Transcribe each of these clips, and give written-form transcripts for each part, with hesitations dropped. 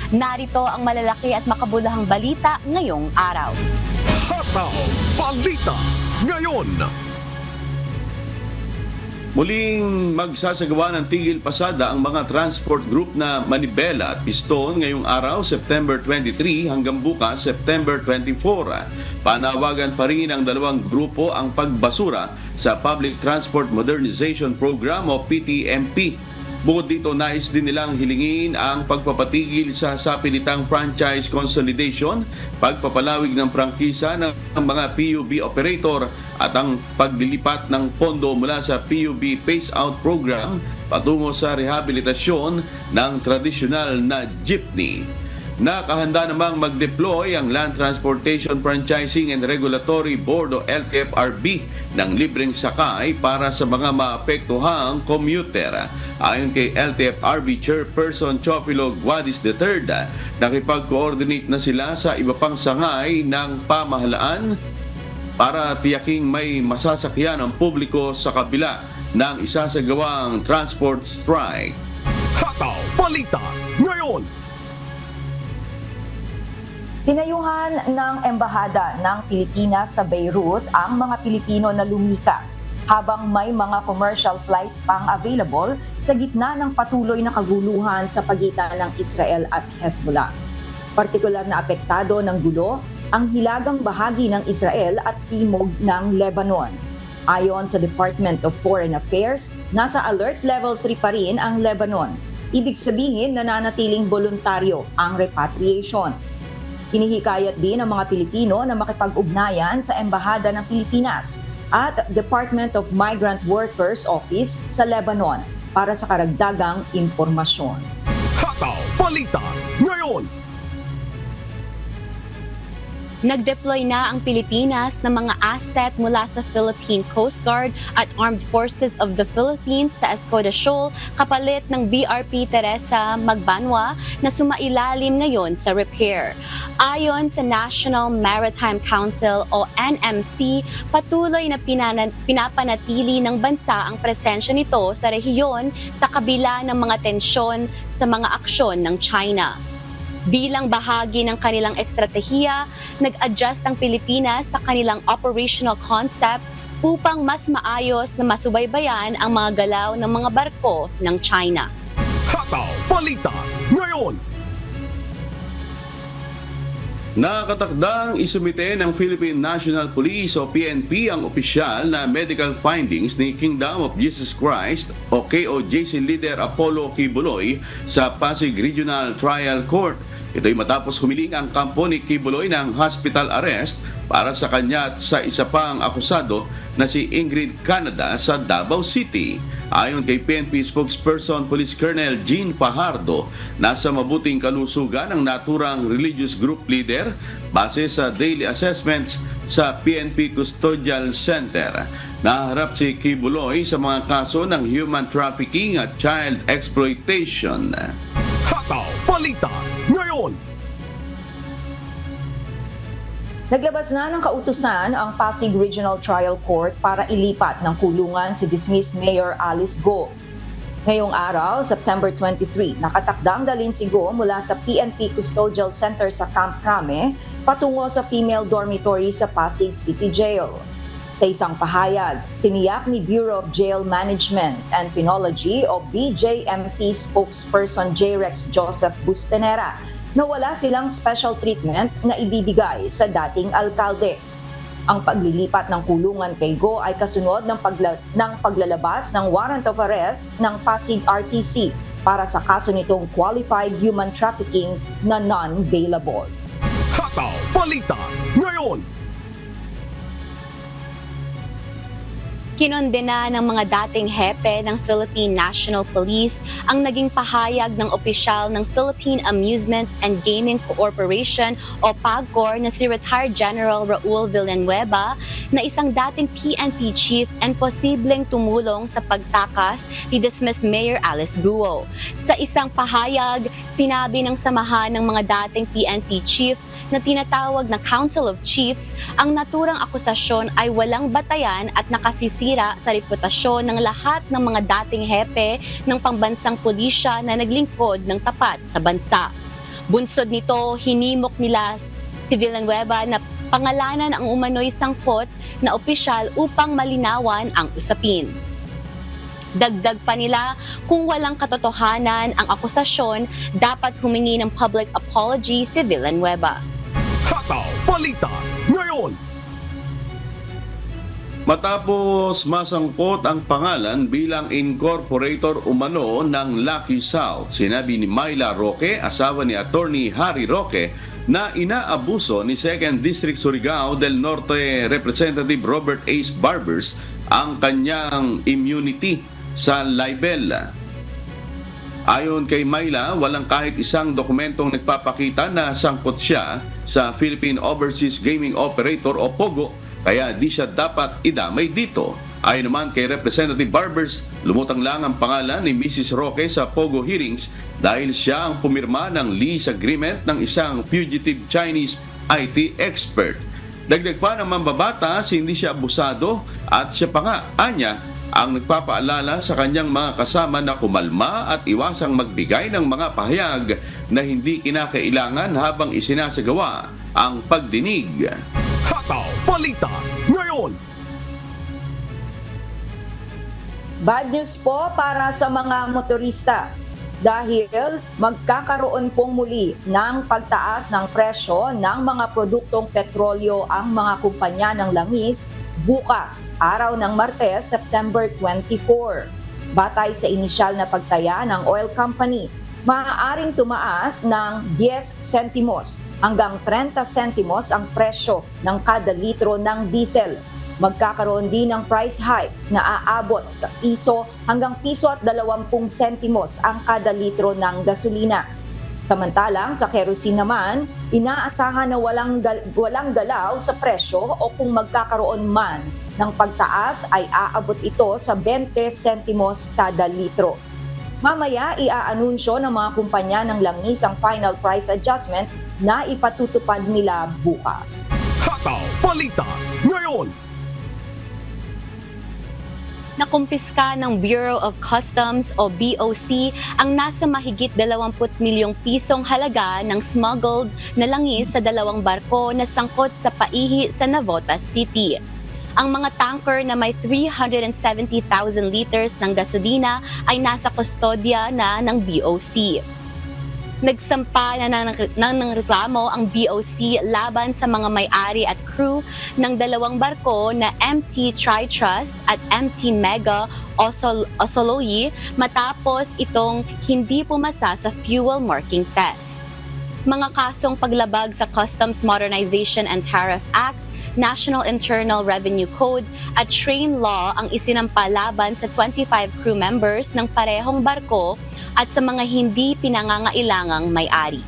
Narito ang malalaki at makabuluhang balita ngayong araw. Hataw Balita ngayon. Muling magsasagawa ng tigil pasada ang mga transport group na Manibela at Piston ngayong araw, September 23 hanggang bukas, September 24. Panawagan pa rin ng dalawang grupo ang pagbasura sa Public Transport Modernization Program o PTMP. Bukod dito, nais din nilang hilingin ang pagpapatigil sa sapilitang franchise consolidation, pagpapalawig ng prangkisa ng mga PUB operator at ang paglilipat ng pondo mula sa PUB Phase-Out Program patungo sa rehabilitasyon ng tradisyonal na jeepney. Nakahanda namang mag-deploy ang Land Transportation Franchising and Regulatory Board o LTFRB ng libreng sakay para sa mga maapektuhang commuter. Ayon kay LTFRB Chairperson Chofilo Guadis III, nakipag-coordinate na sila sa iba pang sangay ng pamahalaan para tiyaking may masasakyan ang publiko sa kabila ng isasagawang transport strike. Hataw Balita ngayon. Tinayuhan ng Embahada ng Pilipinas sa Beirut ang mga Pilipino na lumikas habang may mga commercial flight pang available sa gitna ng patuloy na kaguluhan sa pagitan ng Israel at Hezbollah. Partikular na apektado ng gulo ang hilagang bahagi ng Israel at timog ng Lebanon. Ayon sa Department of Foreign Affairs, nasa alert level 3 pa rin ang Lebanon. Ibig sabihin, nananatiling voluntaryo ang repatriation. Hinihikayat din ang mga Pilipino na makipag-ugnayan sa Embahada ng Pilipinas at Department of Migrant Workers Office sa Lebanon para sa karagdagang impormasyon. Hataw Balita ngayon. Nag-deploy na ang Pilipinas ng mga asset mula sa Philippine Coast Guard at Armed Forces of the Philippines sa Escoda Shoal kapalit ng BRP Teresa Magbanwa na sumailalim ngayon sa repair. Ayon sa National Maritime Council o NMC, patuloy na pinapanatili ng bansa ang presensya nito sa rehiyon sa kabila ng mga tensyon sa mga aksyon ng China. Bilang bahagi ng kanilang estratehiya, nag-adjust ang Pilipinas sa kanilang operational concept upang mas maayos na masubaybayan ang mga galaw ng mga barko ng China. Hataw Balita ngayon. Nakatakdang isumite ng Philippine National Police o PNP ang opisyal na medical findings ni Kingdom of Jesus Christ o KOJC leader Apollo Kibuloy sa Pasig Regional Trial Court. Ito'y matapos humiling ang kampo ni Kibuloy ng hospital arrest para sa kanya at sa isa pang akusado na si Ingrid Canada sa Davao City. Ayon kay PNP spokesperson Police Colonel Jean Fajardo, nasa mabuting kalusugan ang naturang religious group leader base sa daily assessments sa PNP Custodial Center. Naharap si Kibuloy sa mga kaso ng human trafficking at child exploitation. Hataw Balita ngayon. Naglabas na ng kautusan ang Pasig Regional Trial Court para ilipat ng kulungan si dismissed Mayor Alice Go. Ngayong araw, September 23, nakatakdang dalhin si Go mula sa PNP Custodial Center sa Camp Crame patungo sa female dormitory sa Pasig City Jail. Sa isang pahayag, tiniyak ni Bureau of Jail Management and Penology o BJMP spokesperson J-Rex Joseph Bustenera na wala silang special treatment na ibibigay sa dating alkalde. Ang paglilipat ng kulungan kay Go ay kasunod ng paglalabas ng warrant of arrest ng Pasig RTC para sa kaso nitong qualified human trafficking na non-bailable. Hataw Balita ngayon. Kinondena ng mga dating hepe ng Philippine National Police ang naging pahayag ng opisyal ng Philippine Amusement and Gaming Corporation o PAGCOR na si retired General Raul Villanueva na isang dating PNP chief and posibleng tumulong sa pagtakas ni dismissed Mayor Alice Guo. Sa isang pahayag, sinabi ng samahan ng mga dating PNP chief na tinatawag na Council of Chiefs, ang naturang akusasyon ay walang batayan at nakasisira sa reputasyon ng lahat ng mga dating hepe ng pambansang pulisya na naglingkod ng tapat sa bansa. Bunsod nito, hinimok nila si Villanueva na pangalanan ang umano'y sangkot na opisyal upang malinawan ang usapin. Dagdag pa nila, kung walang katotohanan ang akusasyon, dapat humingi ng public apology si Villanueva. Hataw Balita ngayon. Matapos masangkot ang pangalan bilang incorporator umano ng Lucky South, sinabi ni Myla Roque, asawa ni Attorney Harry Roque, na inaabuso ni 2nd District Surigao del Norte Representative Robert Ace Barbers ang kanyang immunity sa libel. Ayon kay Myla, walang kahit isang dokumentong nagpapakita na sangkot siya sa Philippine Overseas Gaming Operator o POGO, kaya di siya dapat idamay dito. Ayon naman kay Representative Barbers, lumutang lang ang pangalan ni Mrs. Roque sa POGO hearings dahil siya ang pumirma ng lease agreement ng isang fugitive Chinese IT expert. Dagdag pa ng mambabatas, hindi siya abusado at siya pa nga, anya, ang nagpapaalala sa kanyang mga kasama na kumalma at iwasang magbigay ng mga pahayag na hindi kinakailangan habang isinasagawa ang pagdinig. Hataw Balita ngayon. Bad news po para sa mga motorista dahil magkakaroon pong muli ng pagtaas ng presyo ng mga produktong petrolyo ang mga kumpanya ng langis bukas, araw ng Martes, September 24. Batay sa inisyal na pagtaya ng oil company, maaaring tumaas ng 10 sentimos hanggang 30 sentimos ang presyo ng kada litro ng diesel. Magkakaroon din ng price hike na aabot sa piso hanggang piso at 20 sentimos ang kada litro ng gasolina. Samantalang sa kerosene naman, inaasahan na walang galaw sa presyo o kung magkakaroon man ng pagtaas ay aabot ito sa 20 sentimos kada litro. Mamaya, iaanunsyo ng mga kumpanya ng langis ang final price adjustment na ipatutupad nila bukas. Hataw Balita ngayon. Nakumpiska ng Bureau of Customs o BOC ang nasa mahigit 20 milyong pisong halaga ng smuggled na langis sa 2 barko na sangkot sa paihi sa Navotas City. Ang mga tanker na may 370,000 liters ng gasolina ay nasa kustodya na ng BOC. Nagsampa na ng reklamo ang BOC laban sa mga may-ari at crew ng 2 barko na MT Tri-Trust at MT Mega Osoloyi matapos itong hindi pumasa sa fuel marking test. Mga kasong paglabag sa Customs Modernization and Tariff Act, National Internal Revenue Code at Train Law ang isinampa laban sa 25 crew members ng parehong barko at sa mga hindi pinangangailangang may-ari.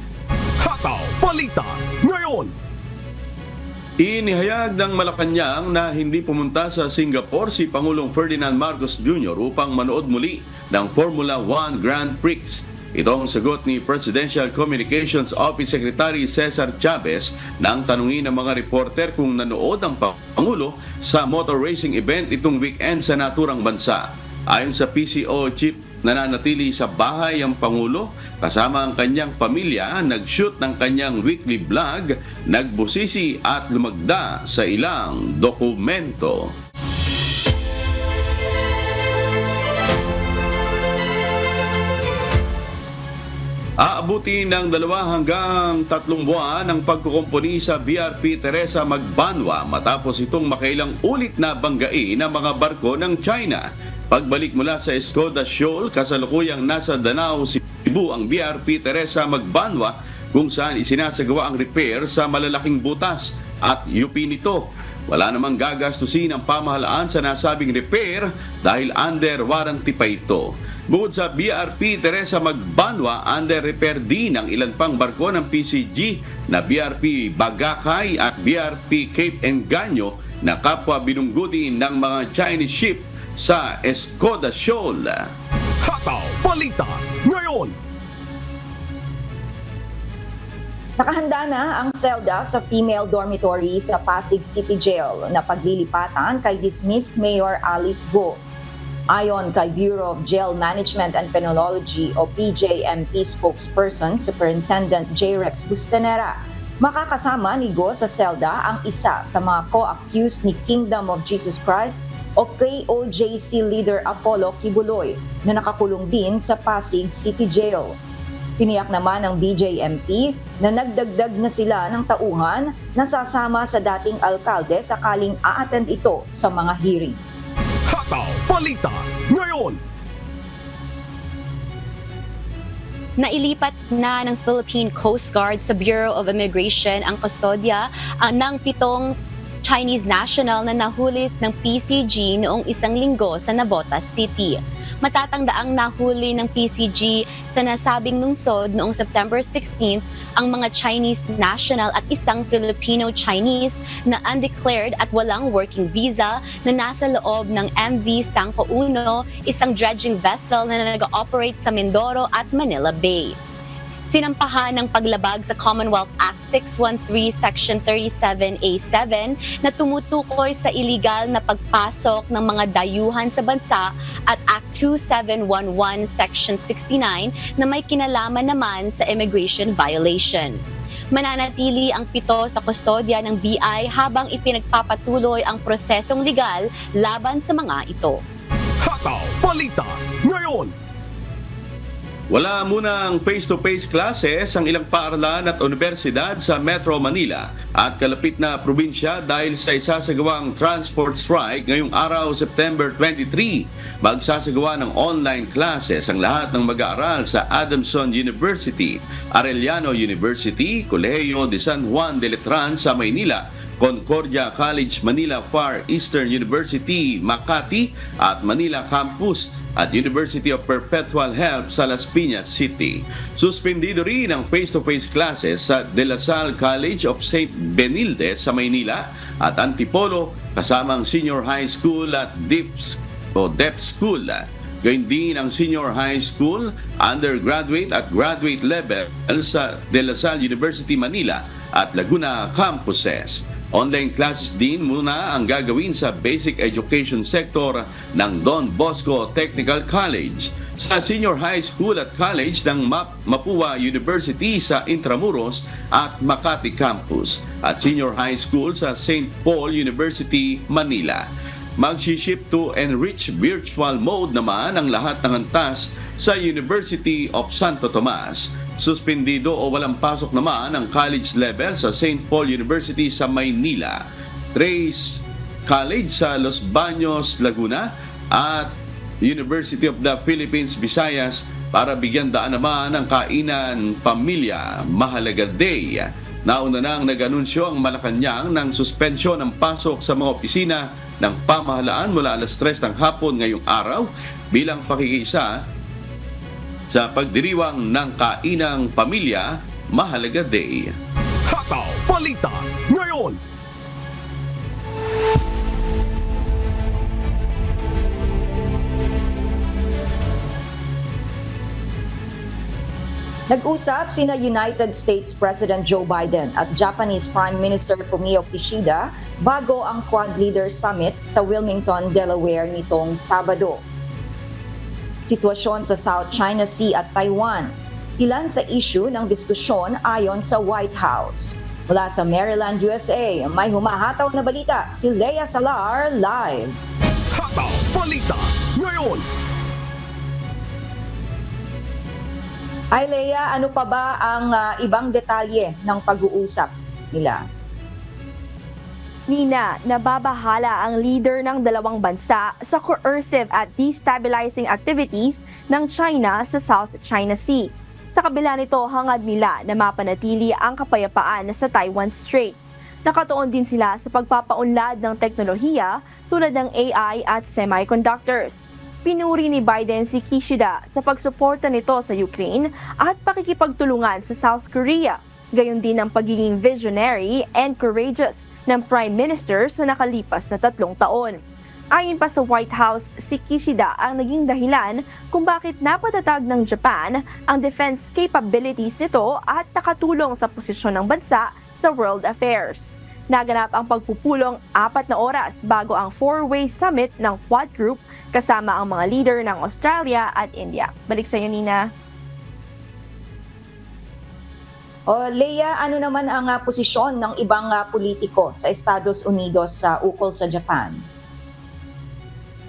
Hataw Balita ngayon. Inihayag ng Malacanang na hindi pumunta sa Singapore si Pangulong Ferdinand Marcos Jr. upang manood muli ng Formula 1 Grand Prix. Ito ang sagot ni Presidential Communications Office Secretary Cesar Chavez nang tanungin ng mga reporter kung nanood ang Pangulo sa motor racing event itong weekend sa naturang bansa. Ayon sa PCO chief, nananatili sa bahay ang Pangulo kasama ang kanyang pamilya, nag-shoot ng kanyang weekly vlog, nagbusisi at lumagda sa ilang dokumento. Aabuti ng 2 hanggang 3 buwan ang pagkukumpuni sa BRP Teresa Magbanwa matapos itong makailang ulit na banggain ng mga barko ng China. Pagbalik mula sa Escoda Shoal, kasalukuyang nasa Danao, Cebu ang BRP Teresa Magbanwa kung saan isinasagawa ang repair sa malalaking butas at UP nito. Wala namang gagastusin ang pamahalaan sa nasabing repair dahil under warranty pa ito. Bukod sa BRP Teresa Magbanwa, under repair din ang ilan pang barko ng PCG na BRP Bagakay at BRP Cape Engaño na kapwa binunggutin ng mga Chinese ship sa Escoda Shoal. Hataw Balita ngayon. Nakahanda na ang selda sa female dormitory sa Pasig City Jail na paglilipatan kay dismissed Mayor Alice Go. Ayon kay Bureau of Jail Management and Penology o BJMP spokesperson Superintendent J. Rex Bustanera, makakasama ni Go sa selda ang isa sa mga co-accused ni Kingdom of Jesus Christ o KOJC leader Apollo Kibuloy na nakakulong din sa Pasig City Jail. Tiniyak naman ng BJMP na nagdagdag na sila ng tauhan na sasama sa dating alkalde sakaling a-attend ito sa mga hearing. Hataw Balita ngayon. Nailipat na ng Philippine Coast Guard sa Bureau of Immigration ang kustodya ng 7 Chinese national na nahuli ng PCG noong 1 linggo sa Navotas City. Matatangdaang nahuli ng PCG sa nasabing lungsod noong September 16 ang mga Chinese national at isang Filipino-Chinese na undeclared at walang working visa na nasa loob ng MV Sangco Uno, isang dredging vessel na nag-ooperate sa Mindoro at Manila Bay. Sinampahan ng paglabag sa Commonwealth Act 613 Section 37A7 na tumutukoy sa iligal na pagpasok ng mga dayuhan sa bansa at Act 2711 Section 69 na may kinalaman naman sa immigration violation. Mananatili ang 7 sa kustodya ng BI habang ipinagpapatuloy ang prosesong legal laban sa mga ito. Hataw Balita ngayon. Wala munang face-to-face classes ang ilang paaralan at universidad sa Metro Manila at kalapit na probinsya dahil sa isasagawang transport strike ngayong araw September 23. Magsasagawa ng online classes ang lahat ng mag-aaral sa Adamson University, Arellano University, Colegio de San Juan de Letran sa Maynila, Concordia College Manila Far Eastern University, Makati at Manila Campus at University of Perpetual Help sa Las Piñas City. Suspendido rin ang face-to-face classes sa De La Salle College of St. Benilde sa Maynila at Antipolo kasamang Senior High School at Depth School. Gayun din ang Senior High School, Undergraduate at Graduate level sa De La Salle University Manila at Laguna Campuses. Online classes din muna ang gagawin sa basic education sector ng Don Bosco Technical College, sa Senior High School at College ng Mapua University sa Intramuros at Makati Campus, at Senior High School sa St. Paul University, Manila. Mag-shift to enrich virtual mode naman ang lahat ng antas sa University of Santo Tomas. Suspendido o walang pasok naman ang college level sa St. Paul University sa Maynila, Trace College sa Los Baños, Laguna at University of the Philippines, Visayas para bigyan daan naman ang kainan pamilya Mahalaga Day. Nauna nang nag-anunsyo ang Malacanang ng suspensyon ng pasok sa mga opisina ng pamahalaan mula alas 3 ng hapon ngayong araw bilang pakikiisa sa pagdiriwang ng kainang pamilya Mahalaga Day. Hataw Balita ngayon. Nag-usap sina United States President Joe Biden at Japanese Prime Minister Fumio Kishida bago ang Quad Leaders Summit sa Wilmington, Delaware nitong Sabado. Sitwasyon sa South China Sea at Taiwan. Ilan sa issue ng diskusyon ayon sa White House. Mula sa Maryland, USA, may humahataw na balita si Lea Salar live. Hataw Balita ngayon. Ay Lea, ano pa ba ang ibang detalye ng pag-uusap nila? Nina, nababahala ang leader ng dalawang bansa sa coercive at destabilizing activities ng China sa South China Sea. Sa kabila nito, hangad nila na mapanatili ang kapayapaan sa Taiwan Strait. Nakatuon din sila sa pagpapaunlad ng teknolohiya tulad ng AI at semiconductors. Pinuri ni Biden si Kishida sa pagsuporta nito sa Ukraine at pakikipagtulungan sa South Korea. Gayon din ang pagiging visionary and courageous ng Prime Minister sa nakalipas na 3 taon. Ayon pa sa White House, si Kishida ang naging dahilan kung bakit napatatag ng Japan ang defense capabilities nito at nakatulong sa posisyon ng bansa sa world affairs. Naganap ang pagpupulong 4 na oras bago ang 4-way summit ng Quad Group kasama ang mga leader ng Australia at India. Balik sa iyo, Nina. Leia, ano naman ang posisyon ng ibang politiko sa Estados Unidos sa ukol sa Japan?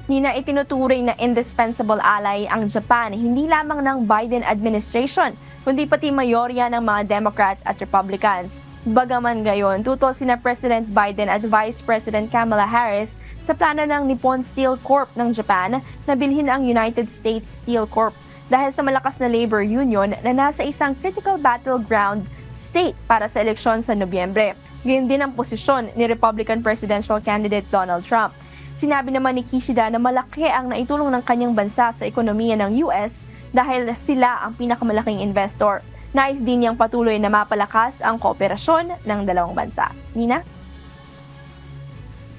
Nina, itinuturing na indispensable ally ang Japan hindi lamang ng Biden administration, kundi pati mayorya ng mga Democrats at Republicans. Bagaman gayon, tutol sina President Biden at Vice President Kamala Harris sa plano ng Nippon Steel Corp ng Japan na bilhin ang United States Steel Corp dahil sa malakas na labor union na nasa isang critical battleground state para sa eleksyon sa Nobyembre. Gayon din ang posisyon ni Republican presidential candidate Donald Trump. Sinabi naman ni Kishida na malaki ang naitulong ng kanyang bansa sa ekonomiya ng US dahil sila ang pinakamalaking investor. Nais din niyang patuloy na mapalakas ang kooperasyon ng dalawang bansa. Nina?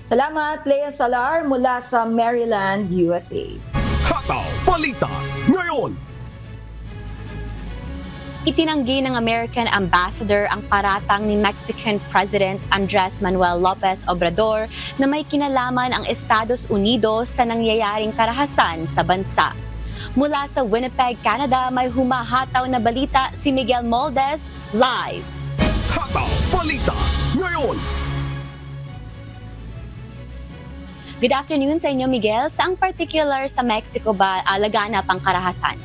Salamat, Leia Salar mula sa Maryland, USA. Hataw Balita ngayon. Itinanggi ng American Ambassador ang paratang ni Mexican President Andres Manuel Lopez Obrador na may kinalaman ang Estados Unidos sa nangyayaring karahasan sa bansa. Mula sa Winnipeg, Canada, may humahataw na balita si Miguel Moldes live. Hataw Balita ngayon. Good afternoon sa inyo, Miguel. Saang particular sa Mexico ba laganap ang karahasan?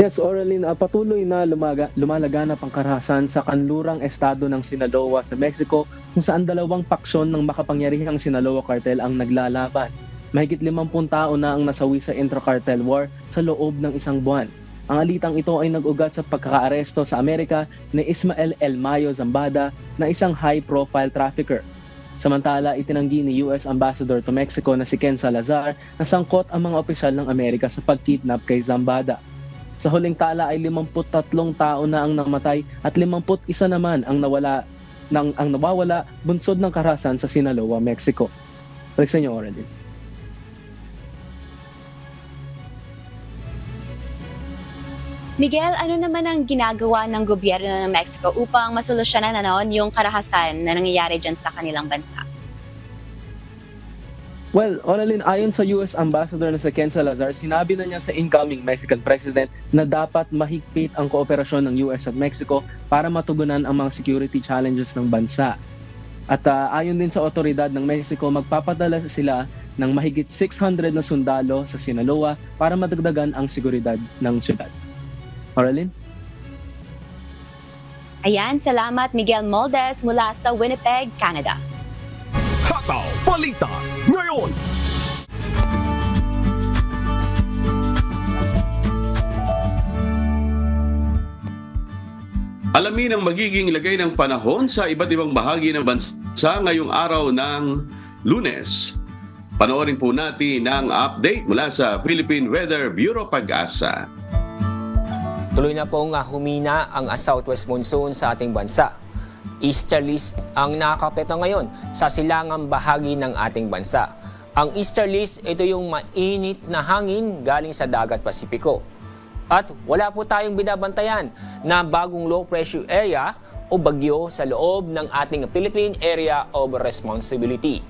Yes, Oralin, patuloy na lumalaganap ang karahasan sa kanlurang estado ng Sinaloa sa Mexico kung saan dalawang paksyon ng makapangyarihang Sinaloa cartel ang naglalaban. Mahigit 50 tao na ang nasawi sa intra-cartel war sa loob ng isang buwan. Ang alitang ito ay nag-ugat sa pagkakaaresto sa Amerika ni Ismael El Mayo Zambada na isang high-profile trafficker. Samantala, itinanggi ni US Ambassador to Mexico na si Ken Salazar na sangkot ang mga opisyal ng Amerika sa pagkidnap kay Zambada. Sa huling tala ay 53 tao na ang namatay at 51 naman ang nawawala bunsod ng karahasan sa Sinaloa, Mexico. Balik sa inyo, Oralin. Miguel, ano naman ang ginagawa ng gobyerno ng Mexico upang masolusyonan yung karahasan na nangyayari dyan sa kanilang bansa? Well, Oralin, ayon sa US Ambassador na si Ken Salazar, sinabi na niya sa incoming Mexican President na dapat mahigpit ang kooperasyon ng US at Mexico para matugunan ang mga security challenges ng bansa. At ayon din sa otoridad ng Mexico, magpapadala sila ng mahigit 600 na sundalo sa Sinaloa para madagdagan ang seguridad ng syudad. Oralin? Ayan, salamat Miguel Moldes mula sa Winnipeg, Canada. Hataw Balita ngayon. Alamin ang magiging lagay ng panahon sa iba't ibang bahagi ng bansa ngayong araw ng Lunes. Panoorin po natin ang update mula sa Philippine Weather Bureau Pag-asa. Tuloy na pong humina ang southwest monsoon sa ating bansa. Easterlies ang nakakapekto ngayon sa silangang bahagi ng ating bansa. Ang easterlies, ito yung mainit na hangin galing sa dagat Pasipiko. At wala po tayong binabantayan na bagong low pressure area o bagyo sa loob ng ating Philippine Area of Responsibility.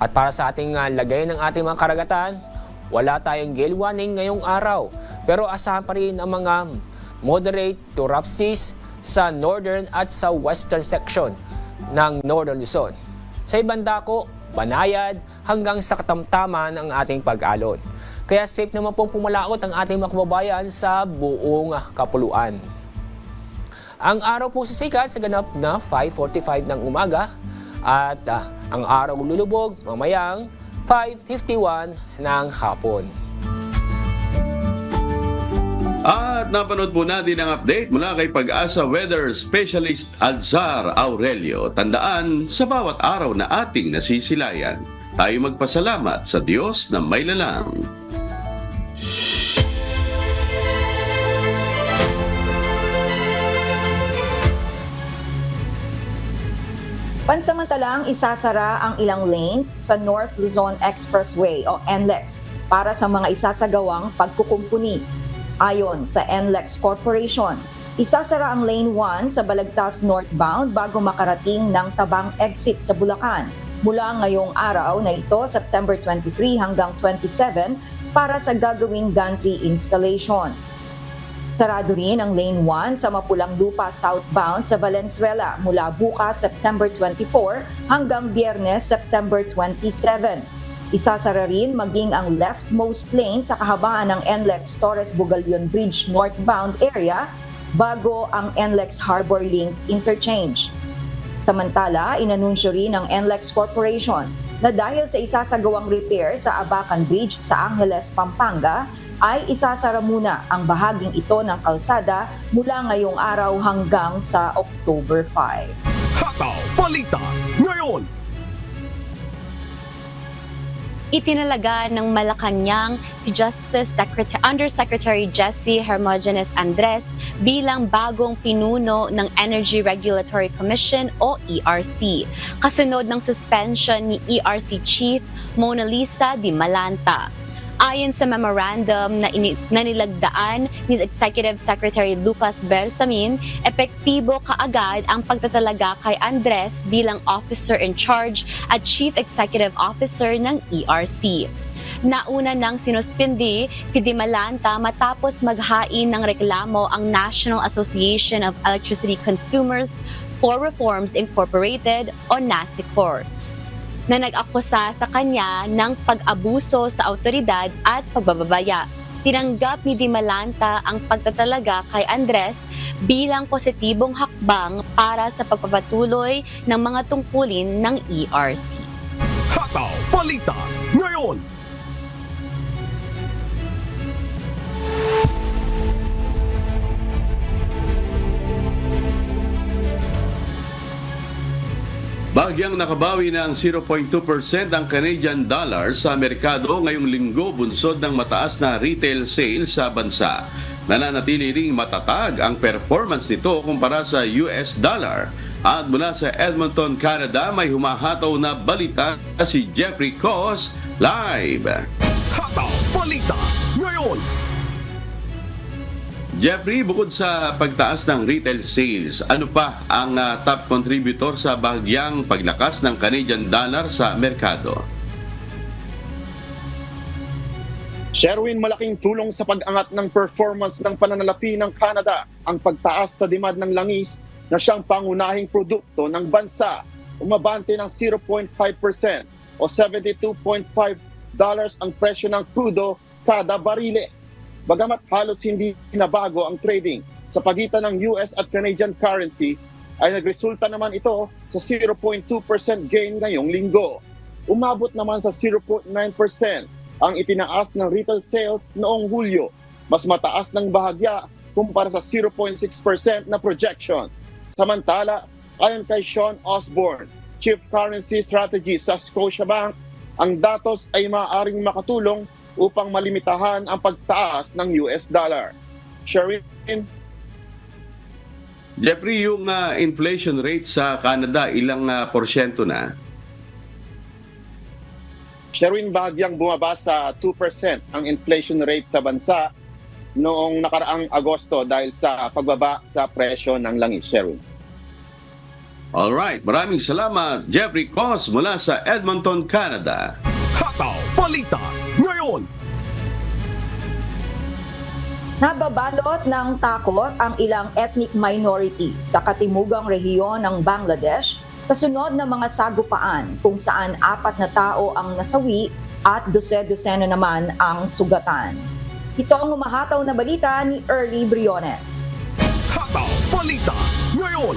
At para sa ating lagay ng ating mga karagatan, wala tayong gale warning ngayong araw. Pero asahan pa rin ang mga moderate to rough seas sa northern at sa western section ng Northern Luzon. Sa ibang dako, banayad hanggang sa katamtaman ang ating pag-alon. Kaya safe naman pong pumalaot ang ating mga kababayan sa buong kapuluan. Ang araw po sisikat sa ganap na 5:45 ng umaga at ang araw lulubog mamayang 5:51 ng hapon. At napanood po natin ang update mula kay Pag-asa Weather Specialist Alzar Aurelio. Tandaan, sa bawat araw na ating nasisilayan, tayo magpasalamat sa Diyos na may lalang. Pansamantalang isasara ang ilang lanes sa North Luzon Expressway o NLEX para sa mga isasagawang pagkukumpuni. Ayon sa NLEX Corporation, Isasara ang Lane 1 sa Balagtas northbound bago makarating ng Tabang exit sa Bulacan mula ngayong araw na ito, September 23 hanggang 27, para sa gagawing gantry installation. Sarado rin ang Lane 1 sa Mapulang Lupa southbound sa Valenzuela mula bukas September 24 hanggang Biyernes September 27. Isasara rin maging ang leftmost lane sa kahabaan ng NLEX Torres Bugalyon Bridge northbound area bago ang NLEX Harbor Link Interchange. Samantala, inanunsyo rin ng NLEX Corporation na dahil sa isasagawang repair sa Abacan Bridge sa Angeles, Pampanga, ay isasara muna ang bahaging ito ng kalsada mula ngayong araw hanggang sa October 5. Hataw Balita ngayon. Itinalaga ng Malacanang si Justice Undersecretary Jessie Hermogenes Andres bilang bagong pinuno ng Energy Regulatory Commission o ERC, kasunod ng suspension ni ERC Chief Mona Lisa Di Malanta. Ayon sa memorandum na nilagdaan ni Executive Secretary Lucas Bersamin, epektibo kaagad ang pagtatalaga kay Andres bilang Officer in Charge at Chief Executive Officer ng ERC. Nauna nang sinuspindi si Di Malanta matapos maghain ng reklamo ang National Association of Electricity Consumers for Reforms Incorporated o NASICOR, na nag-akusa sa kanya ng pag-abuso sa autoridad at pagbababaya. Tinanggap ni Di Malanta ang pagtatalaga kay Andres bilang positibong hakbang para sa pagpapatuloy ng mga tungkulin ng ERC. Hataw Balita ngayon. Bagyang nakabawi na ang 0.2% ang Canadian dollar sa merkado ngayong linggo bunsod ng mataas na retail sales sa bansa. Nananatili ring matatag ang performance nito kumpara sa US dollar. At mula sa Edmonton, Canada, may humahataw na balita si Jeffrey Cos live. Hataw Balita ngayon. Jeffrey, bukod sa pagtaas ng retail sales, ano pa ang top contributor sa bahagyang paglakas ng Canadian dollar sa merkado? Sherwin, malaking tulong sa pag-angat ng performance ng pananalapi ng Canada ang pagtaas sa demand ng langis na siyang pangunahing produkto ng bansa. Umabante ng 0.5% o $72.5 ang presyo ng crudo kada bariles. Bagamat halos hindi nabago ang trading sa pagitan ng US at Canadian currency, ay nagresulta naman ito sa 0.2% gain ngayong linggo. Umabot naman sa 0.9% ang itinaas ng retail sales noong Hulyo, mas mataas ng bahagya kumpara sa 0.6% na projection. Samantala, ayon kay Sean Osborne, Chief Currency Strategist sa Scotiabank, ang datos ay maaaring makatulong upang malimitahan ang pagtaas ng US dollar. Sherwin? Jeffrey, yung inflation rate sa Canada, ilang porsyento na? Sherwin, bahagyang bumaba sa 2% ang inflation rate sa bansa noong nakaraang Agosto dahil sa pagbaba sa presyo ng langis. Sherwin? Alright, maraming salamat, Jeffrey Cos mula sa Edmonton, Canada. Hataw Balita ngayon. Nababalot ng takot ang ilang ethnic minority sa katimugang rehiyon ng Bangladesh kasunod ng mga sagupaan kung saan 4 na tao ang nasawi at 12 naman ang sugatan. Ito ang humahataw na balita ni Early Briones. Hataw Balita ngayon.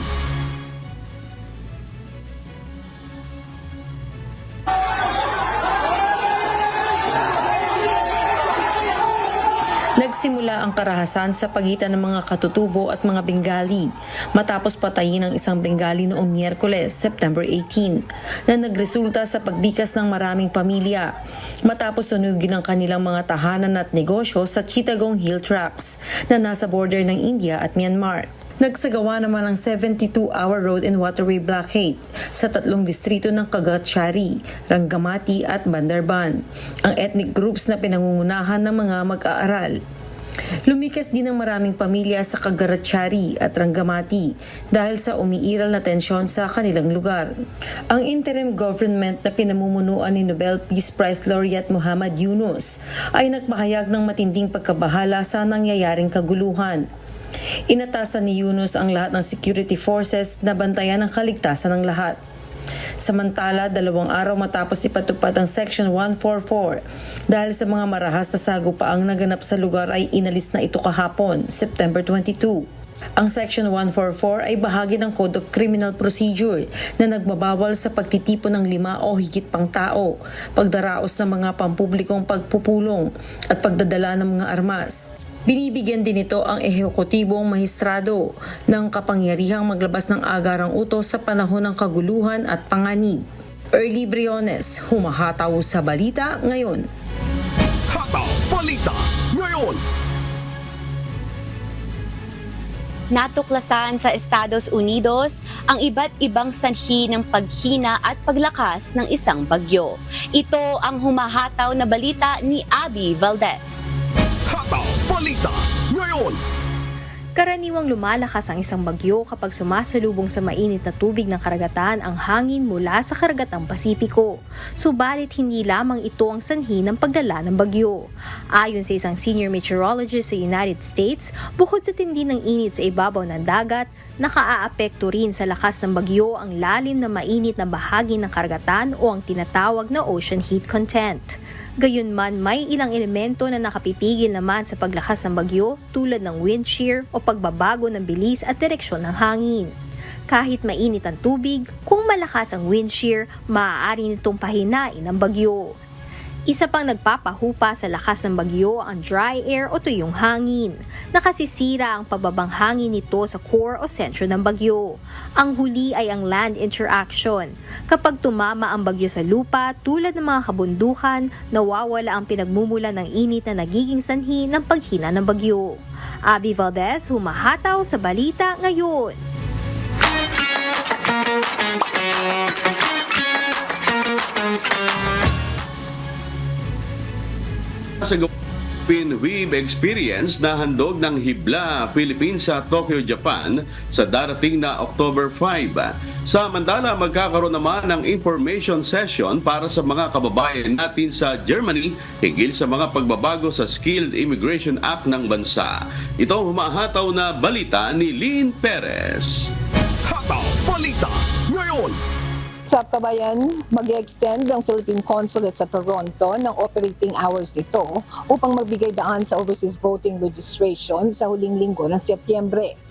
Nagsimula ang karahasan sa pagitan ng mga katutubo at mga Bengali matapos patayin ang isang Bengali noong Miyerkules, September 18, na nagresulta sa pagdikas ng maraming pamilya matapos sunugin ang kanilang mga tahanan at negosyo sa Chittagong Hill Tracts na nasa border ng India at Myanmar. Nagsagawa naman ng 72-hour road and waterway blockade sa 3 distrito ng Kagatchari, Rangamati at Bandarban, ang ethnic groups na pinangungunahan ng mga mag-aaral. Lumikas din ang maraming pamilya sa Kagaratsari at Rangamati dahil sa umiiral na tensyon sa kanilang lugar. Ang interim government na pinamumunuan ni Nobel Peace Prize laureate Muhammad Yunus ay nagpahayag ng matinding pagkabahala sa nangyayaring kaguluhan. Inatasan ni Yunus ang lahat ng security forces na bantayan ang kaligtasan ng lahat. Samantala, 2 araw matapos ipatupad ang Section 144 dahil sa mga marahas na sagupaang naganap sa lugar ay inalis na ito kahapon, September 22. Ang Section 144 ay bahagi ng Code of Criminal Procedure na nagbabawal sa pagtitipon ng 5 o higit pang tao, pagdaraos ng mga pampublikong pagpupulong at pagdadala ng mga armas. Binibigyan din ito ang ehekutibong mahistrado ng kapangyarihang maglabas ng agarang utos sa panahon ng kaguluhan at panganib. Early Briones, humahataw sa balita ngayon. Hataw Balita ngayon. Natuklasan sa Estados Unidos ang iba't ibang sanhi ng paghina at paglakas ng isang bagyo. Ito ang humahataw na balita ni Abby Valdez. Hataw Balita ngayon. Karaniwang lumalakas ang isang bagyo kapag sumasalubong sa mainit na tubig ng karagatan ang hangin mula sa karagatang Pasipiko. Subalit hindi lamang ito ang sanhi ng paglala ng bagyo. Ayon sa isang senior meteorologist sa United States, bukod sa tindi ng init sa ibabaw ng dagat, nakaaapekto rin sa lakas ng bagyo ang lalim na mainit na bahagi ng karagatan o ang tinatawag na ocean heat content. Gayunman, may ilang elemento na nakapipigil naman sa paglakas ng bagyo tulad ng wind shear o pagbabago ng bilis at direksyon ng hangin. Kahit mainit ang tubig, kung malakas ang wind shear, maaari nitong pahinain ang bagyo. Isa pang nagpapahupa sa lakas ng bagyo ang dry air o tuyong hangin. Nakasisira ang pababang hangin nito sa core o sentro ng bagyo. Ang huli ay ang land interaction. Kapag tumama ang bagyo sa lupa, tulad ng mga kabundukan, nawawala ang pinagmumula ng init na nagiging sanhi ng paghina ng bagyo. Abby Valdez, humahataw sa balita ngayon. Sa Philippine Weave Experience na handog ng Hibla, Philippines sa Tokyo, Japan sa darating na October 5. Samantala, magkakaroon naman ng information session para sa mga kababayan natin sa Germany higil sa mga pagbabago sa Skilled Immigration Act ng bansa. Ito ang humahataw na balita ni Lynn Perez. Hataw Balita ngayon. Sa kabayan, mag-extend ang Philippine Consulate sa Toronto ng operating hours nito upang magbigay daan sa overseas voting registration sa huling linggo ng Setyembre.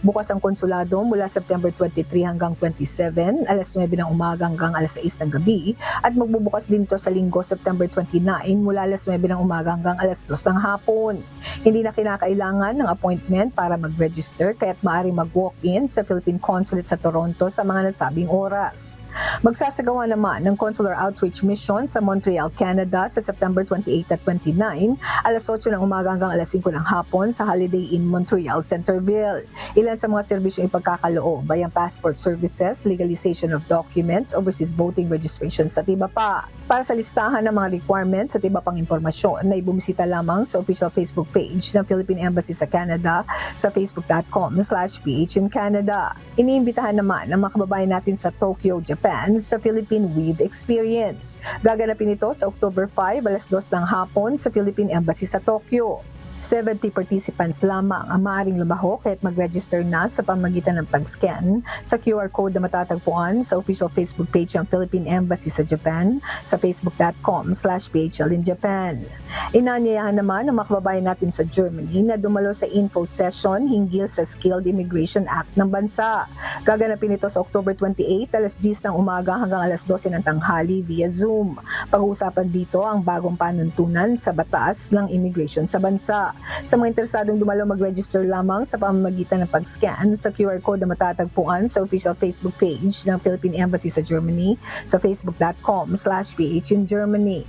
Bukas ang konsulado mula September 23 hanggang 27, alas 9 ng umaga hanggang alas 6 ng gabi, at magbubukas din ito sa linggo September 29 mula alas 9 ng umaga hanggang alas 2 ng hapon. Hindi na kinakailangan ng appointment para mag-register kaya't maaaring mag-walk-in sa Philippine Consulate sa Toronto sa mga nasabing oras. Magsasagawa naman ng Consular Outreach Mission sa Montreal, Canada sa September 28 at 29, alas 8 ng umaga hanggang alas 5 ng hapon sa Holiday Inn Montreal, Centerville. Ilan sa mga serbisyong ipagkakaloob ay ang passport services, legalization of documents, overseas voting registrations at iba pa. Para sa listahan ng mga requirements at iba pang impormasyon na ibumisita lamang sa official Facebook page ng Philippine Embassy sa Canada sa facebook.com/PH in Canada. Iniimbitahan naman ang mga kababayan natin sa Tokyo, Japan sa Philippine Weave Experience. Gaganapin ito sa October 5, alas 2 ng hapon sa Philippine Embassy sa Tokyo. 70 participants lamang ang maaaring lumahok at mag-register na sa pamamagitan ng pag-scan sa QR code na matatagpuan sa official Facebook page ng Philippine Embassy sa Japan sa facebook.com/PHL in Japan. Inanyayahan naman ang mga kababayan natin sa Germany na dumalo sa info session hinggil sa Skilled Immigration Act ng bansa. Gaganapin ito sa October 28, alas 10 ng umaga hanggang alas 12 ng tanghali via Zoom. Pag-uusapan dito ang bagong panuntunan sa batas ng immigration sa bansa. Sa mga interesadong dumalo, mag-register lamang sa pamamagitan ng pag-scan sa QR code na matatagpuan sa official Facebook page ng Philippine Embassy sa Germany sa facebook.com/PH in Germany.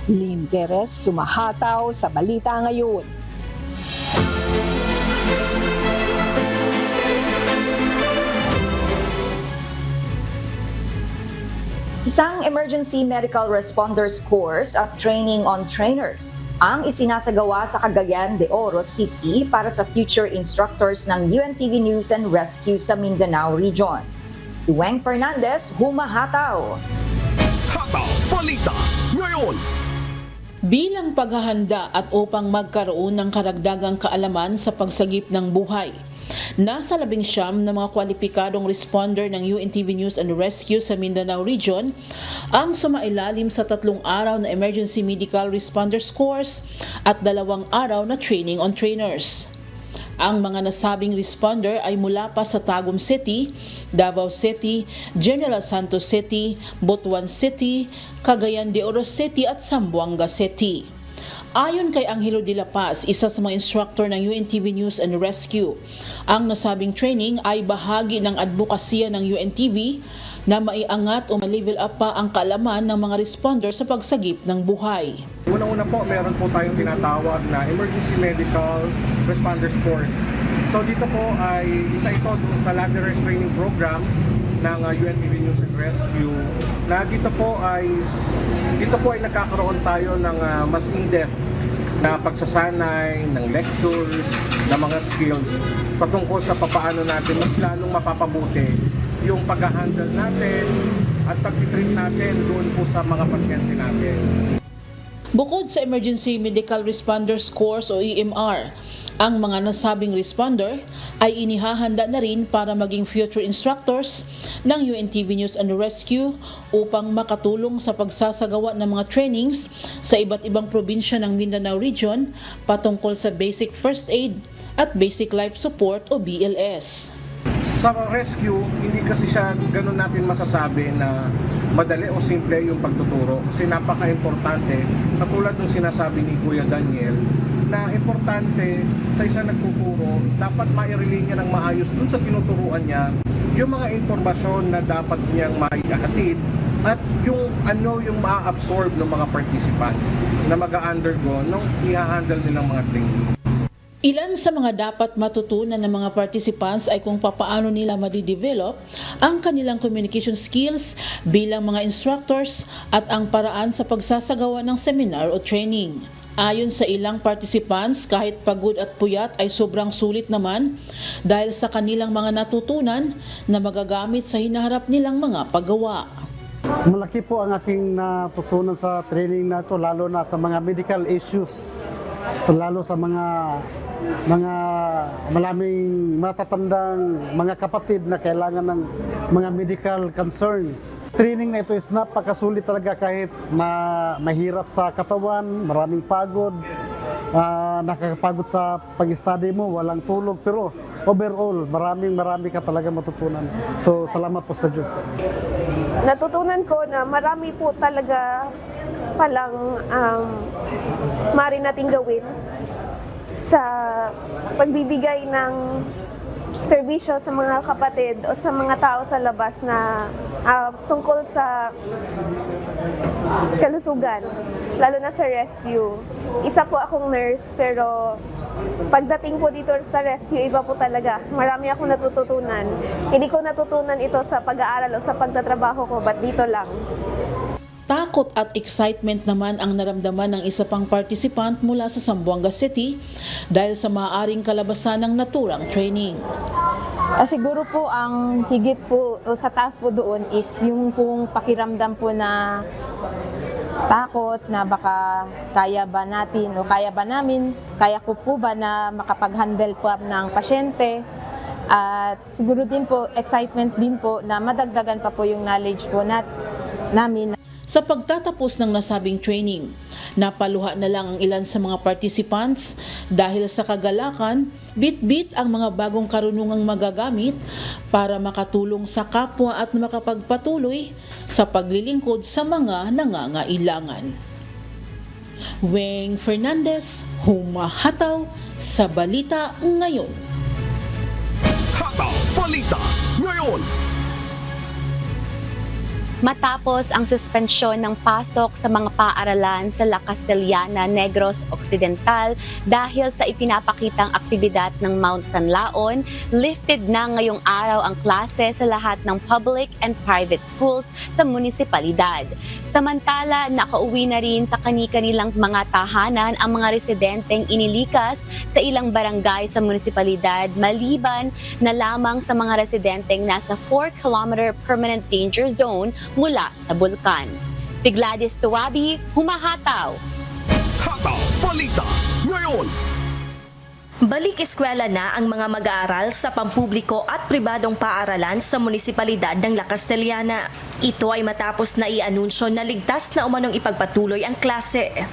Lynn Perez, sumahataw sa balita ngayon. Isang emergency medical responders course at training on trainers ang isinasagawa sa Cagayan de Oro City para sa future instructors ng UNTV News and Rescue sa Mindanao Region. Si Weng Fernandez, humahataw. Hataw Balita ngayon. Bilang paghahanda at upang magkaroon ng karagdagang kaalaman sa pagsagip ng buhay, nasa 19 na mga kwalipikadong responder ng UNTV News and Rescue sa Mindanao Region ang sumailalim sa 3 araw na Emergency Medical Responders Course at 2 araw na Training on Trainers. Ang mga nasabing responder ay mula pa sa Tagum City, Davao City, General Santos City, Butuan City, Cagayan de Oro City at Zamboanga City. Ayon kay Angelo de la Paz, isa sa mga instructor ng UNTV News and Rescue, ang nasabing training ay bahagi ng advokasya ng UNTV na maiangat o ma-level up pa ang kaalaman ng mga responder sa pagsagip ng buhay. Unang-una po, meron po tayong tinatawag na Emergency Medical Responders Course. So dito po ay isa ito dun sa Ladderers Training Program ng UNTV News and Rescue na dito po ay nagkakaroon tayo ng mas in-depth na pagsasanay, ng lectures, ng mga skills patungkol sa papaano natin mas lalong mapapabuti yung pag-handle natin at pag-treat natin doon po sa mga pasyente natin. Bukod sa Emergency Medical Responders Course o EMR, ang mga nasabing responder ay inihahanda na rin para maging future instructors ng UNTV News and Rescue upang makatulong sa pagsasagawa ng mga trainings sa iba't ibang probinsya ng Mindanao Region patungkol sa basic first aid at basic life support o BLS. Sa rescue, hindi kasi siya ganun natin masasabi na madali o simple yung pagtuturo kasi napaka-importante, katulad ng sinasabi ni Kuya Daniel, na importante sa isang nagtuturo, dapat mai-relay niya ng maayos dun sa tinuturuan niya yung mga informasyon na dapat niyang maihatid at yung ma-absorb ng mga participants na mag-undergo nung i-handle nilang mga training. Ilan sa mga dapat matutunan ng mga participants ay kung papaano nila madidevelop ang kanilang communication skills bilang mga instructors at ang paraan sa pagsasagawa ng seminar o training. Ayon sa ilang participants, kahit pagod at puyat ay sobrang sulit naman dahil sa kanilang mga natutunan na magagamit sa hinaharap nilang mga paggawa. Malaki po ang aking natutunan sa training na ito, lalo na sa mga medical issues, lalo sa mga maraming matatandang mga kapatid na kailangan ng mga medical concern. Training na ito is napakasulit talaga kahit mahirap sa katawan, maraming pagod, nakakapagod sa pag-study mo, walang tulog, pero overall, marami ka talaga matutunan. So, salamat po sa Diyos. Natutunan ko na marami po talaga palang maaari nating gawin sa pagbibigay ng serbisyo sa mga kapatid o sa mga tao sa labas na tungkol sa kalusugan, lalo na sa rescue. Isa po akong nurse, pero pagdating po dito sa rescue, iba po talaga. Marami akong natututunan. Hindi ko natutunan ito sa pag-aaral o sa pagtatrabaho ko, but dito lang. Takot at excitement naman ang naramdaman ng isa pang participant mula sa Zamboanga City dahil sa maaaring kalabasan ng naturang training. Siguro po ang higit po o sa taas po doon is yung pong pakiramdam po na takot na baka kaya ba natin o kaya ba namin, kaya ko po ba na makapag-handle po ng pasyente. At siguro din po excitement din po na madagdagan pa po yung knowledge po namin. Sa pagtatapos ng nasabing training, napaluha na lang ang ilan sa mga participants dahil sa kagalakan, bit-bit ang mga bagong karunungang magagamit para makatulong sa kapwa at makapagpatuloy sa paglilingkod sa mga nangangailangan. Weng Fernandez, humahataw sa Balita Ngayon. Hataw Balita ngayon. matapos ang suspensyon ng pasok sa mga paaralan sa La Castellana, Negros Occidental dahil sa ipinapakitang aktibidad ng Mount Canlaon, lifted na ngayong araw ang klase sa lahat ng public and private schools sa munisipalidad. Samantala, nakauwi na rin sa kani-kanilang mga tahanan ang mga residenteng inilikas sa ilang barangay sa munisipalidad maliban na lamang sa mga residenteng nasa 4-kilometer permanent danger zone mula sa bulkan. Si Gladys Tuwabi, humahataw. Hataw Balita ngayon. Balik eskwela na ang mga mag-aaral sa pampubliko at pribadong paaralan sa munisipalidad ng La Castellana. Ito ay matapos na i-anunsyo na ligtas na umanong ipagpatuloy ang klase.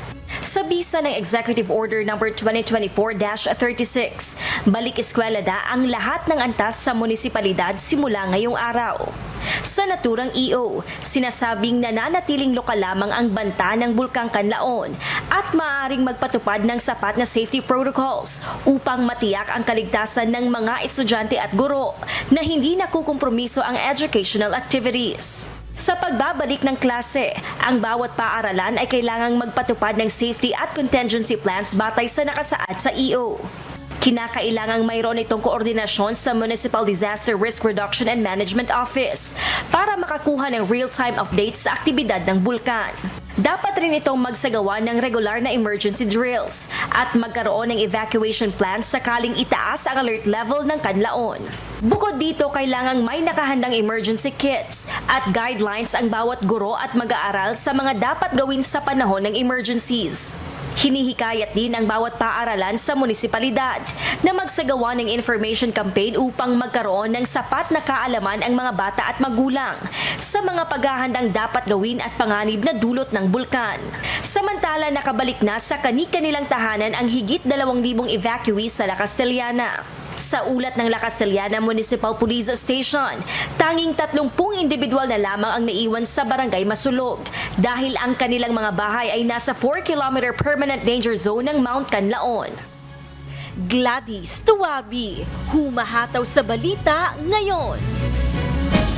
Sa bisa ng Executive Order No. 2024-36, balik eskwela na ang lahat ng antas sa munisipalidad simula ngayong araw. Sa naturang EO, sinasabing nananatiling lokal lamang ang banta ng Bulkang Canlaon at maaaring magpatupad ng sapat na safety protocols upang matiyak ang kaligtasan ng mga estudyante at guro na hindi nakukompromiso ang educational activities. Sa pagbabalik ng klase, ang bawat paaralan ay kailangang magpatupad ng safety at contingency plans batay sa nakasaad sa EO. Kinakailangang mayroon itong koordinasyon sa Municipal Disaster Risk Reduction and Management Office para makakuha ng real-time updates sa aktibidad ng bulkan. Dapat rin itong magsagawa ng regular na emergency drills at magkaroon ng evacuation plans sakaling itaas ang alert level ng Canlaon. Bukod dito, kailangang may nakahandang emergency kits at guidelines ang bawat guro at mag-aaral sa mga dapat gawin sa panahon ng emergencies. Hinihikayat din ang bawat paaralan sa munisipalidad na magsagawa ng information campaign upang magkaroon ng sapat na kaalaman ang mga bata at magulang sa mga paghahandang dapat gawin at panganib na dulot ng bulkan. Samantala, nakabalik na sa kani-kanilang tahanan ang higit 2,000 evacuees sa La Castellana. Sa ulat ng La Castellana Municipal Police Station, tanging 30 individual na lamang ang naiwan sa Barangay Masulog dahil ang kanilang mga bahay ay nasa 4-kilometer permanent danger zone ng Mount Canlaon. Gladys Tuwabi, humahataw sa balita ngayon.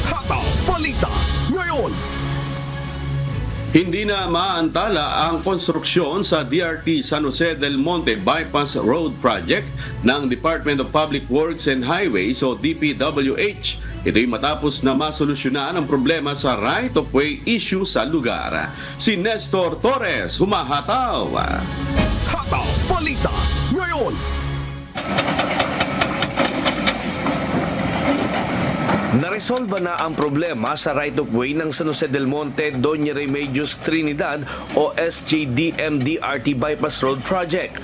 Hataw Balita ngayon. Hindi na maantala ang konstruksyon sa DRT San Jose del Monte Bypass Road Project ng Department of Public Works and Highways o DPWH. Ito'y matapos na masolusyonan ang problema sa right-of-way issue sa lugar. Si Nestor Torres, humahataw. Hataw Balita ngayon. Naresolba na ang problema sa right-of-way ng San Jose del Monte, Doña Remedios Trinidad o SJDM-DRT Bypass Road Project.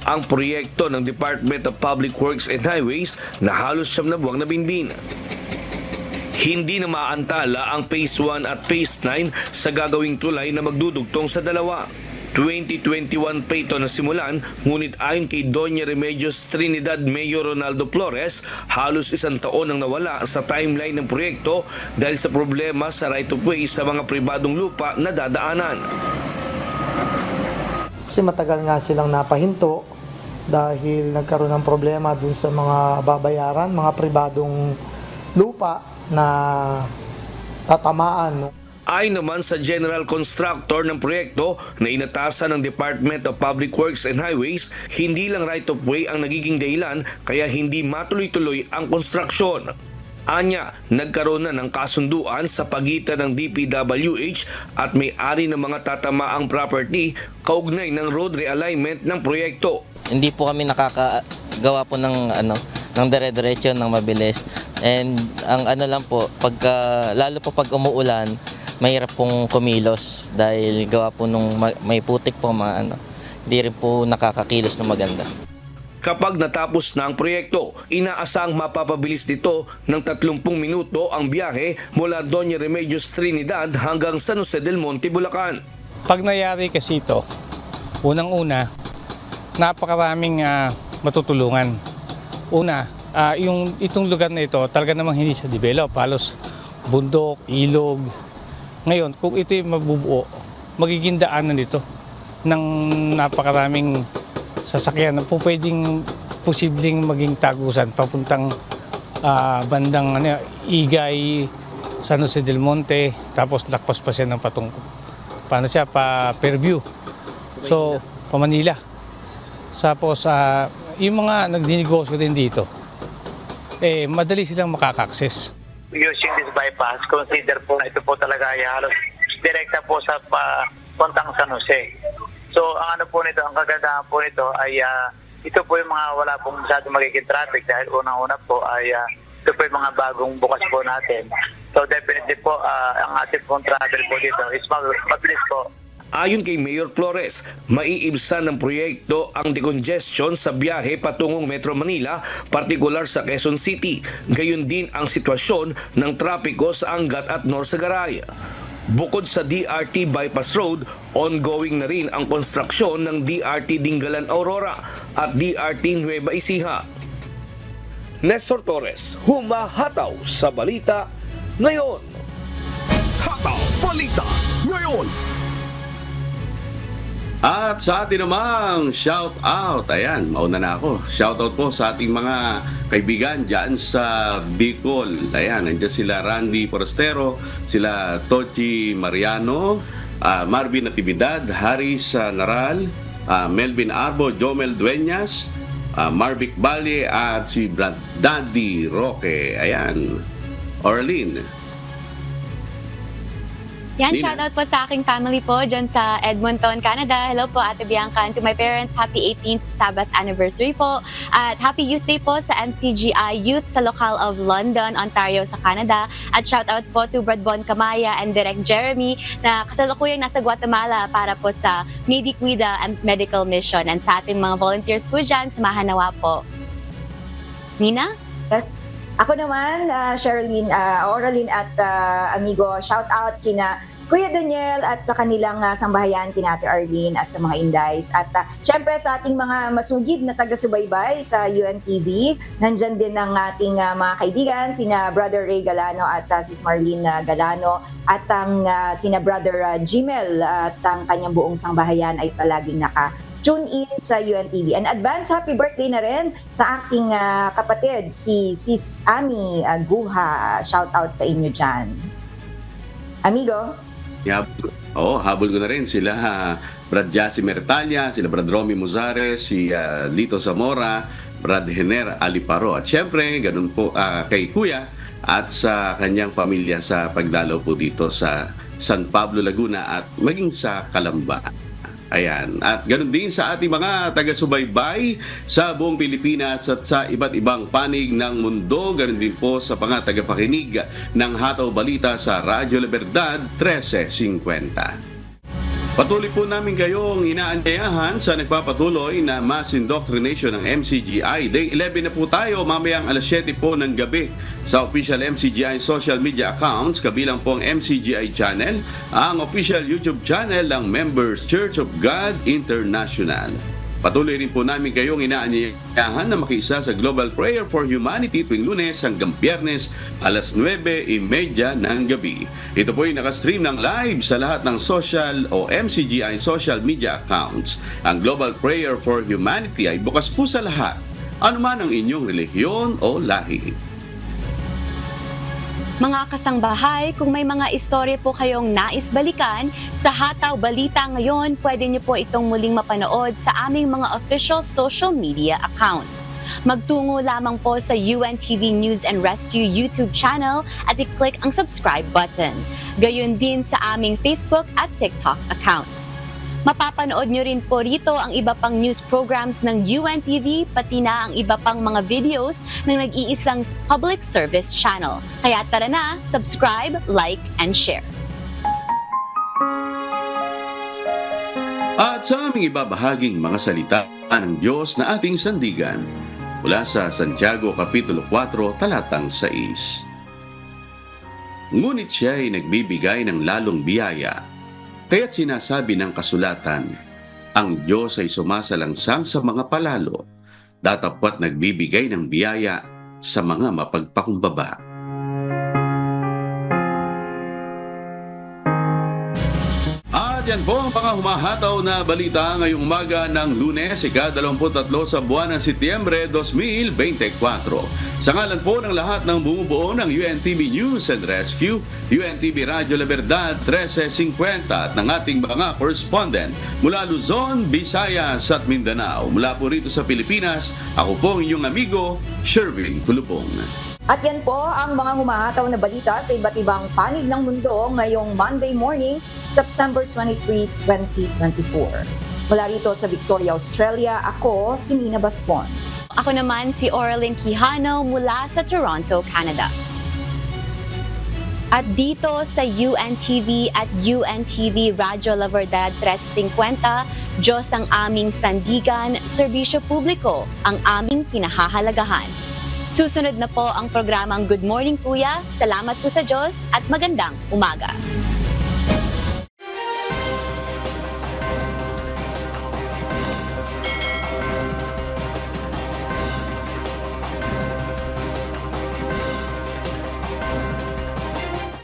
Ang proyekto ng Department of Public Works and Highways na halos 9 na buwang nabinbin. Hindi na maantala ang Phase 1 at Phase 9 sa gagawing tulay na magdudugtong sa dalawa. 2021 pa ito nasimulan, ngunit ayon kay Doña Remedios Trinidad Mayor Ronaldo Flores, halos 1 taon ang nawala sa timeline ng proyekto dahil sa problema sa right-of-way sa mga pribadong lupa na dadaanan. Kasi matagal nga silang napahinto dahil nagkaroon ng problema dun sa mga babayaran, mga pribadong lupa na tatamaan. Ayon naman sa general constructor ng proyekto na inatasan ng Department of Public Works and Highways, hindi lang right-of-way ang nagiging dahilan kaya hindi matuloy-tuloy ang konstruksyon. Anya, nagkaroon na ng kasunduan sa pagitan ng DPWH at may-ari ng mga tatamaang property kaugnay ng road realignment ng proyekto. Hindi po kami nakakagawa po ng dire-diretso ng mabilis. And ang lang po, lalo po pag umuulan, mahirap pong kumilos dahil gawa po nung may putik po, hindi rin po nakakakilos na maganda. Kapag natapos na ang proyekto, inaasang mapapabilis nito ng 30 minuto ang biyahe mula Doña Remedios Trinidad hanggang San Jose del Monte, Bulacan. Pag nangyari kasi ito, unang-una, napakaraming matutulungan. Una, itong lugar na ito talaga namang hindi siya develop, halos bundok, ilog. Ngayon, kung ito'y mabubuo, magiging daanan nito ng napakaraming sasakyan na po pwedeng posibleng maging tagusan papuntang bandang Igay, San Jose del Monte, tapos lakpas pa siya ng pa Fairview. So, pa Manila. Tapos, yung mga nagdinegosyo din dito, madali silang makaka-access. Using this bypass, consider po na ito po talaga ay halos direkta po sa Pontang San Jose. So, ang ano po nito, ang kagandahan po nito ay ito po yung mga wala pong masyadong magiging traffic dahil unang-una po ay ito po yung mga bagong bukas po natin. So, definitely po, ang ating pong travel po dito is mabilis po. Ayon kay Mayor Flores, maiibsan ng proyekto ang decongestion sa biyahe patungong Metro Manila, partikular sa Quezon City. Gayon din ang sitwasyon ng trapiko sa Angat at Norsagaray. Bukod sa DRT Bypass Road, ongoing na rin ang konstruksyon ng DRT Dingalan Aurora at DRT Nueva Ecija. Nestor Torres, humahataw sa balita ngayon. Hataw Balita Ngayon. At sa atin namang shout out, ayan, mauna na ako. Shout out po sa ating mga kaibigan dyan sa Bicol. Ayan, nandiyan sila Randy Forestero, sila Tochi Mariano, Marvin Natividad, Haris Naral, Melvin Arbo, Jomel Dueñas, Marvic Bali at si Daddy Roque. Ayan, Orlin. Yan, Nina. shoutout po sa aking family po dyan sa Edmonton, Canada. Hello po, Ate Bianca. And to my parents, happy 18th Sabbath anniversary po. At happy Youth Day po sa MCGI Youth sa Local of London, Ontario sa Canada. At shoutout po to Brad Bon Kamaya and Direk Jeremy na kasalukuyang nasa Guatemala para po sa Medicuida Medical Mission. And sa ating mga volunteers po dyan, samahan nawa po. Nina? Yes. Ako naman, Sherilyn, Oralyn at amigo, shout out kina Kuya Daniel at sa kanilang sambahayan, kina Ate Arlene at sa mga Indays. At syempre sa ating mga masugid na taga-subaybay sa UNTV, nandyan din ang ating mga kaibigan, sina Brother Ray Galano at Sis Marlene Galano at ang sina Brother Jimel at ang kanyang buong sambahayan ay palaging tune in sa UNTV. And advance happy birthday na rin sa aking kapatid, si Sis Ami Guha. Shout out sa inyo dyan. Amigo? Habol ko na rin sila Brad Jassy Mertalia, sila Brad Romy Muzares, si Lito Zamora, Brad Hener Aliparo. At syempre, ganun po kay Kuya at sa kanyang pamilya sa pagdalaw po dito sa San Pablo, Laguna at maging sa Calamba. Ayan. At ganoon din sa ating mga taga-subaybay sa buong Pilipinas at sa iba't ibang panig ng mundo. Ganoon din po sa mga tagapakinig ng Hataw Balita sa Radyo Libertad 1350. Patuloy po namin kayong inaanyayahan sa nagpapatuloy na mass indoctrination ng MCGI. Day 11 na po tayo mamayang alas 7 po ng gabi sa official MCGI social media accounts, kabilang po ang MCGI channel, ang official YouTube channel ng Members Church of God International. Patuloy rin po namin kayong inaanyayahan na makiisa sa Global Prayer for Humanity tuwing Lunes hanggang Biyernes alas 9:30 ng gabi. Ito po ay nakastream ng live sa lahat ng social o MCGI social media accounts. Ang Global Prayer for Humanity ay bukas po sa lahat, anuman ang inyong relihiyon o lahi. Mga kasangbahay, kung may mga istorya po kayong nais balikan sa Hataw Balita ngayon, pwede niyo po itong muling mapanood sa aming mga official social media account. Magtungo lamang po sa UNTV News and Rescue YouTube channel at i-click ang subscribe button. Gayon din sa aming Facebook at TikTok accounts. Mapapanood nyo rin po rito ang iba pang news programs ng UNTV, pati na ang iba pang mga videos ng nag-iisang public service channel. Kaya tara na, subscribe, like, and share. At sa aming ibabahaging mga salita ng Diyos na ating sandigan, mula sa Santiago Kapitulo 4, talatang 6. Ngunit siya ay nagbibigay ng lalong biyaya. Kaya't sinasabi ng kasulatan, ang Diyos ay sumasalangsang sa mga palalo, datapwat nagbibigay ng biyaya sa mga mapagpakumbaba. At At yan po ang mga humahataw na balita ngayong umaga ng Lunes, ika-23 sa buwan ng Setyembre 2024. Sa ngalan po ng lahat ng bumubuo ng UNTV News and Rescue, UNTV Radyo La Verdad 1350 at ng ating mga correspondent mula Luzon, Visayas at Mindanao. Mula po rito sa Pilipinas, ako po ang inyong amigo, Sherwin Kulupong. At yan po ang mga humahataw na balita sa iba't ibang panig ng mundo ngayong Monday morning, September 23, 2024. Mula rito sa Victoria, Australia, ako si Nina Baspon. Ako naman si Orlin Quijano mula sa Toronto, Canada. At dito sa UNTV at UNTV Radyo La Verdad 350, Diyos ang aming sandigan, serbisyo publiko ang aming pinahahalagahan. Susunod na po ang programang Good Morning Kuya. Salamat po sa Diyos at magandang umaga.